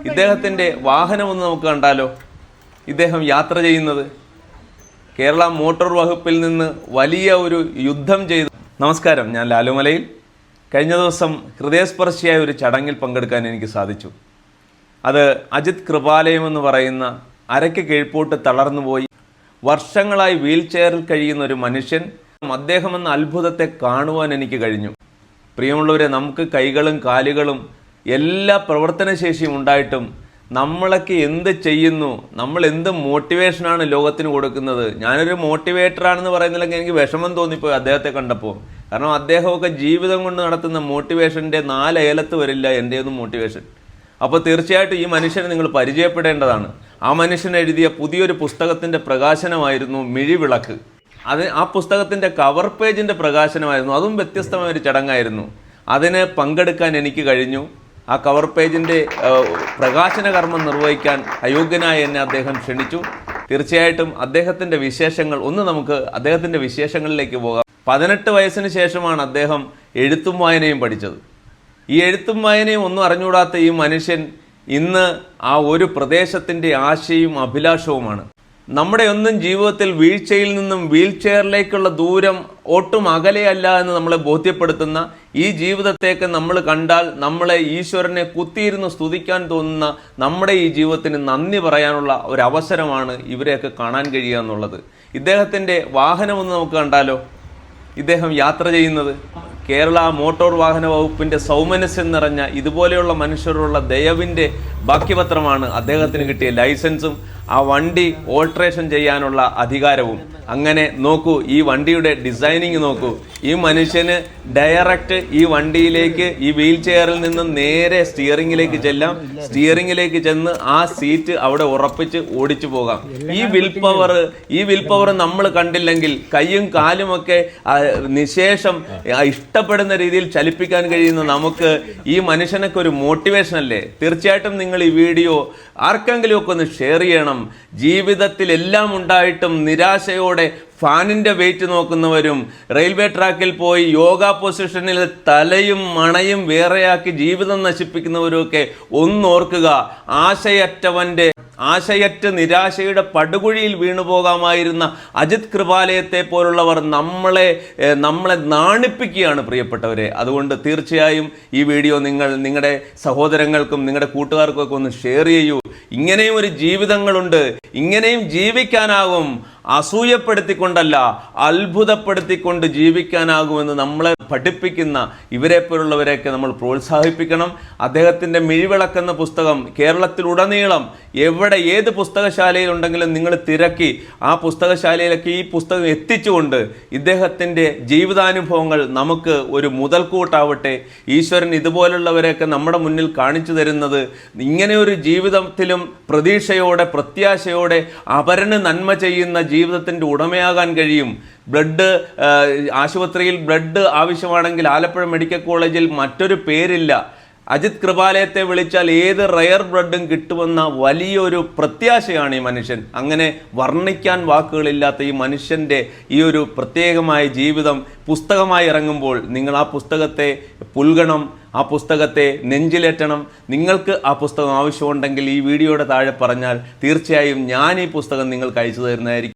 ഇദ്ദേഹത്തിൻ്റെ വാഹനം ഒന്ന് നമുക്ക് കണ്ടാലോ? ഇദ്ദേഹം യാത്ര ചെയ്യുന്നത് കേരള മോട്ടോർ വകുപ്പിൽ നിന്ന് വലിയ ഒരു യുദ്ധം ചെയ്തു. നമസ്കാരം, ഞാൻ ലാലുമലയിൽ. കഴിഞ്ഞ ദിവസം ഹൃദയസ്പർശിയായ ഒരു ചടങ്ങിൽ പങ്കെടുക്കാൻ എനിക്ക് സാധിച്ചു. അത് അജിത് കൃപാലയം എന്ന് പറയുന്ന അരയ്ക്ക് കീഴ്പോട്ട് തളർന്നുപോയി വർഷങ്ങളായി വീൽ ചെയറിൽ കഴിയുന്ന ഒരു മനുഷ്യൻ, അദ്ദേഹം എന്ന അത്ഭുതത്തെ കാണുവാൻ എനിക്ക് കഴിഞ്ഞു. പ്രിയമുള്ളവരെ, നമുക്ക് കൈകളും കാലുകളും എല്ലാ പ്രവർത്തനശേഷിയും ഉണ്ടായിട്ടും നമ്മളൊക്കെ എന്ത് ചെയ്യുന്നു, നമ്മൾ എന്ത് മോട്ടിവേഷനാണ് ലോകത്തിന് കൊടുക്കുന്നത്? ഞാനൊരു മോട്ടിവേറ്ററാണെന്ന് പറയുന്നില്ലെങ്കിൽ എനിക്ക് വിഷമം തോന്നിപ്പോയി അദ്ദേഹത്തെ കണ്ടപ്പോൾ. കാരണം അദ്ദേഹമൊക്കെ ജീവിതം കൊണ്ട് നടത്തുന്ന മോട്ടിവേഷൻ്റെ 4 ഏലത്ത് വരില്ല എൻ്റെ ഒന്നും മോട്ടിവേഷൻ. അപ്പോൾ തീർച്ചയായിട്ടും ഈ മനുഷ്യനെ നിങ്ങൾ പരിചയപ്പെടേണ്ടതാണ്. ആ മനുഷ്യൻ എഴുതിയ പുതിയൊരു പുസ്തകത്തിൻ്റെ പ്രകാശനമായിരുന്നു മിഴിവിളക്ക്. ആ പുസ്തകത്തിൻ്റെ കവർ പേജിൻ്റെ പ്രകാശനമായിരുന്നു. അതും വ്യത്യസ്തമായ ഒരു ചടങ്ങായിരുന്നു. അതിന് പങ്കെടുക്കാൻ എനിക്ക് കഴിഞ്ഞു. ആ കവർ പേജിൻ്റെ പ്രകാശന കർമ്മം നിർവഹിക്കാൻ അയോഗ്യനായ എന്നെ അദ്ദേഹം ക്ഷണിച്ചു. തീർച്ചയായിട്ടും അദ്ദേഹത്തിൻ്റെ വിശേഷങ്ങൾ നമുക്ക് അദ്ദേഹത്തിൻ്റെ വിശേഷങ്ങളിലേക്ക് പോകാം. 18 വയസ്സിന് ശേഷമാണ് അദ്ദേഹം എഴുത്തും വായനയും പഠിച്ചത്. ഈ എഴുത്തും വായനയും ഒന്നും അറിഞ്ഞുകൂടാത്ത ഈ മനുഷ്യൻ ഇന്ന് ആ ഒരു പ്രദേശത്തിൻ്റെ ആശയും അഭിലാഷവുമാണ്. നമ്മുടെ ഒന്നും ജീവിതത്തിൽ വീഴ്ചയിൽ നിന്നും വീൽ ചെയറിലേക്കുള്ള ദൂരം ഒട്ടും അകലെയല്ല എന്ന് നമ്മളെ ബോധ്യപ്പെടുത്തുന്ന ഈ ജീവിതത്തേക്ക് നമ്മൾ കണ്ടാൽ നമ്മളെ ഈശ്വരനെ കുത്തിയിരുന്ന് സ്തുതിക്കാൻ തോന്നുന്ന നമ്മുടെ ഈ ജീവിതത്തിന് നന്ദി പറയാനുള്ള ഒരു അവസരമാണ് ഇവരെയൊക്കെ കാണാൻ കഴിയുക എന്നുള്ളത്. ഇദ്ദേഹത്തിൻ്റെ വാഹനം ഒന്ന് നമുക്ക് കണ്ടാലോ? ഇദ്ദേഹം യാത്ര ചെയ്യുന്നത് കേരള മോട്ടോർ വാഹന വകുപ്പിൻ്റെ സൗമനസ്യം നിറഞ്ഞ ഇതുപോലെയുള്ള മനുഷ്യരുള്ള ദയവിൻ്റെ ബാക്കിപത്രമാണ് അദ്ദേഹത്തിന് കിട്ടിയ ലൈസൻസും ആ വണ്ടി ഓൾട്രേഷൻ ചെയ്യാനുള്ള അധികാരവും. അങ്ങനെ നോക്കൂ, ഈ വണ്ടിയുടെ ഡിസൈനിങ് നോക്കൂ. ഈ മനുഷ്യന് ഡയറക്റ്റ് ഈ വണ്ടിയിലേക്ക് ഈ വീൽ ചെയറിൽ നിന്ന് നേരെ സ്റ്റിയറിംഗിലേക്ക് ചെല്ലാം. സ്റ്റിയറിംഗിലേക്ക് ചെന്ന് ആ സീറ്റ് അവിടെ ഉറപ്പിച്ച് ഓടിച്ചു പോകാം. ഈ വിൽ പവർ നമ്മൾ കണ്ടില്ലെങ്കിൽ കൈയും കാലുമൊക്കെ നിശേഷം ഇഷ്ടപ്പെടുന്ന രീതിയിൽ ചലിപ്പിക്കാൻ കഴിയുന്ന നമുക്ക് ഈ മനുഷ്യനൊക്കെ ഒരു മോട്ടിവേഷൻ അല്ലേ? തീർച്ചയായിട്ടും നിങ്ങൾ ഈ വീഡിയോ ആർക്കെങ്കിലും ഒക്കെ ഒന്ന് ഷെയർ ചെയ്യണം. ജീവിതത്തിൽ എല്ലാം ഉണ്ടായിട്ടും നിരാശയോടെ ഫാനിന്റെ വെയിറ്റ് നോക്കുന്നവരും റെയിൽവേ ട്രാക്കിൽ പോയി യോഗ പൊസിഷനിൽ തലയും മണയും വേറെയാക്കി ജീവിതം നശിപ്പിക്കുന്നവരും ഒക്കെ ഒന്നോർക്കുക, ആശയറ്റ നിരാശയുടെ പടുകുഴിയിൽ വീണുപോകാമായിരുന്ന അജിത് കൃപാലയത്തെ പോലുള്ളവർ നമ്മളെ നാണിപ്പിക്കുകയാണ് പ്രിയപ്പെട്ടവരെ. അതുകൊണ്ട് തീർച്ചയായും ഈ വീഡിയോ നിങ്ങൾ നിങ്ങളുടെ സഹോദരങ്ങൾക്കും നിങ്ങളുടെ കൂട്ടുകാർക്കും ഒക്കെ ഒന്ന് ഷെയർ ചെയ്യൂ. ഇങ്ങനെയും ഒരു ജീവിതങ്ങളുണ്ട്, ഇങ്ങനെയും ജീവിക്കാനാകും. അസൂയപ്പെടുത്തിക്കൊണ്ടല്ല, അത്ഭുതപ്പെടുത്തിക്കൊണ്ട് ജീവിക്കാനാകുമെന്ന് നമ്മളെ പഠിപ്പിക്കുന്ന ഇവരെ പോലുള്ളവരെയൊക്കെ നമ്മൾ പ്രോത്സാഹിപ്പിക്കണം. അദ്ദേഹത്തിൻ്റെ മിഴിവിളക്കെന്ന പുസ്തകം കേരളത്തിലുടനീളം ഏത് പുസ്തകശാലയിൽ ഉണ്ടെങ്കിലും നിങ്ങൾ തിരക്കി ആ പുസ്തകശാലയിലേക്ക് ഈ പുസ്തകം എത്തിച്ചുകൊണ്ട് ഇദ്ദേഹത്തിൻ്റെ ജീവിതാനുഭവങ്ങൾ നമുക്ക് ഒരു മുതൽക്കൂട്ടാവട്ടെ. ഈശ്വരൻ ഇതുപോലുള്ളവരെയൊക്കെ നമ്മുടെ മുന്നിൽ കാണിച്ചു തരുന്നത് ഇങ്ങനെ ഒരു ജീവിതത്തിലും പ്രതീക്ഷയോടെ പ്രത്യാശയോടെ അപരന് നന്മ ചെയ്യുന്ന ജീവിതത്തിൻ്റെ ഉടമയാകാൻ കഴിയും. ആശുപത്രിയിൽ ബ്ലഡ് ആവശ്യമാണെങ്കിൽ ആലപ്പുഴ മെഡിക്കൽ കോളേജിൽ മറ്റൊരു പേരില്ല. അജിത് കൃപാലയത്തെ വിളിച്ചാൽ ഏത് റയർ ബ്ലഡും കിട്ടുമെന്ന വലിയൊരു പ്രത്യാശയാണ് ഈ മനുഷ്യൻ. അങ്ങനെ വർണ്ണിക്കാൻ വാക്കുകളില്ലാത്ത ഈ മനുഷ്യൻ്റെ ഈ ഒരു പ്രത്യേകമായ ജീവിതം പുസ്തകമായി ഇറങ്ങുമ്പോൾ നിങ്ങൾ ആ പുസ്തകത്തെ പുൽകണം, ആ പുസ്തകത്തെ നെഞ്ചിലേറ്റണം. നിങ്ങൾക്ക് ആ പുസ്തകം ആവശ്യമുണ്ടെങ്കിൽ ഈ വീഡിയോയുടെ താഴെ പറഞ്ഞാൽ തീർച്ചയായും ഞാൻ ഈ പുസ്തകം നിങ്ങൾക്ക് അയച്ചു തരുന്നതായിരിക്കും.